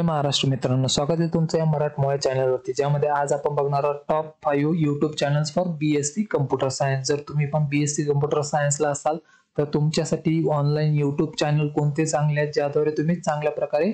महाराष्ट्र मित्रांनो, स्वागत आहे तुमचं या मराठमोळ्या चॅनलवरती, ज्यामध्ये आज आपण बघणार आहोत top 5 YouTube channels for BSc computer science. जर तुम्ही पण बीएससी कम्प्युटर सायन्सला असाल तर तुमच्यासाठी ऑनलाईन यूट्यूब चॅनल कोणते चांगले आहेत ज्याद्वारे तुम्ही चांगल्या प्रकारे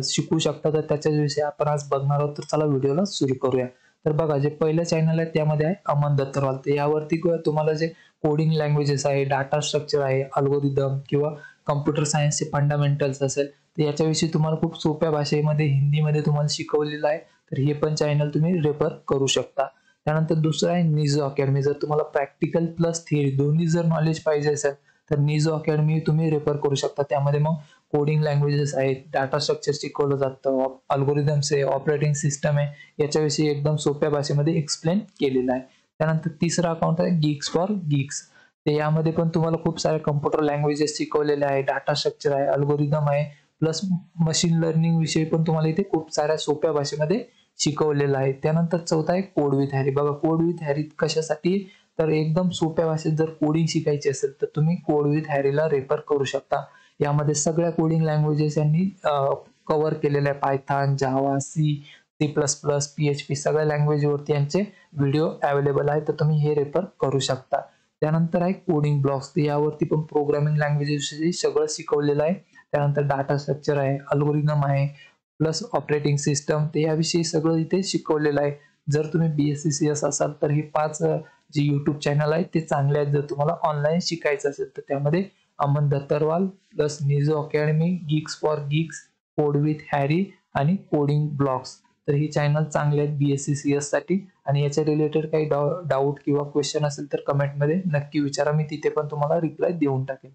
शिकू शकता, तर त्याच्याविषयी आपण आज बघणार आहोत. तर चला व्हिडिओला सुरू करूया. तर बघा, जे पहिलं चॅनल आहे त्यामध्ये आहे अमन दत्तरवाल. तर यावरती तुम्हाला जे कोडिंग लँग्वेजेस आहे, डाटा स्ट्रक्चर आहे, अल्गोरिदम किंवा कम्प्युटर सायन्सचे फंडामेंटल्स असेल तर याच्याविषयी तुम्हाला खूप सोप्या भाषेमध्ये हिंदीमध्ये तुम्हाला शिकवलेलं आहे. तर हे पण चॅनल तुम्ही रेफर करू शकता. त्यानंतर दुसरं आहे निझो अकॅडमी. जर तुम्हाला प्रॅक्टिकल प्लस थिअरी दोन्ही जर नॉलेज पाहिजे असेल तर निझो अकॅडमी तुम्ही रेफर करू शकता. त्यामध्ये मग कोडिंग लँग्वेजेस आहेत, डाटा स्ट्रक्चर शिकवलं जातं, अल्गोरिदम्स आहे, ऑपरेटिंग सिस्टम आहे, याच्याविषयी एकदम सोप्या भाषेमध्ये एक्सप्लेन केलेलं आहे. त्यानंतर तिसरा अकाउंट आहे गिग्स फॉर गिग्स. ते यामध्ये पण तुम्हाला खूप सारे कम्प्युटर लँग्वेजेस शिकवलेले आहे, डाटा स्ट्रक्चर आहे, अल्गोरिदम आहे, प्लस मशीन लर्निंग विषयी पण तुम्हाला इथे खूप साऱ्या सोप्या भाषेमध्ये शिकवलेलं आहे. त्यानंतर चौथा आहे कोड विथ हॅरी. बघा, कोड विथ हॅरी कशासाठी, तर एकदम सोप्या भाषेत जर कोडिंग शिकायची असेल तर तुम्ही कोड विथ हॅरीला रेफर करू शकता. यामध्ये सगळ्या कोडिंग लँग्वेजेस यांनी कव्हर केलेल्या आहे. पायथॉन, जावा, सी प्लस प्लस, PHP सगळ्या लँग्वेजवरती यांचे व्हिडिओ अवेलेबल आहे, तर तुम्ही हे रेफर करू शकता. त्यानंतर आहे कोडिंग ब्लॉक्स. यावरती पण प्रोग्रामिंग लँग्वेजेस सगळं शिकवलेलं आहे. त्यानंतर डाटा स्ट्रक्चर आहे, अल्गोरिदम आहे, प्लस ऑपरेटिंग सिस्टम, ते याविषयी सगळं इथे शिकवलेलं आहे. जर तुम्ही BSc CS असाल तर हे 5 जे युट्यूब चॅनल आहेत ते चांगले आहेत. जर तुम्हाला ऑनलाईन शिकायचं असेल तर त्यामध्ये Aman Dhattarwal plus Neso academy, geeks for geeks, code with Harry आणि कोडिंग ब्लॉक्स. तर ही चॅनल चांगले आहेत BSc CS साठी. आणि याच्या रिलेटेड काही डाऊट किंवा क्वेश्चन असेल तर कमेंटमध्ये नक्की विचारा, मी तिथे पण तुम्हाला रिप्लाय देऊन टाकेन.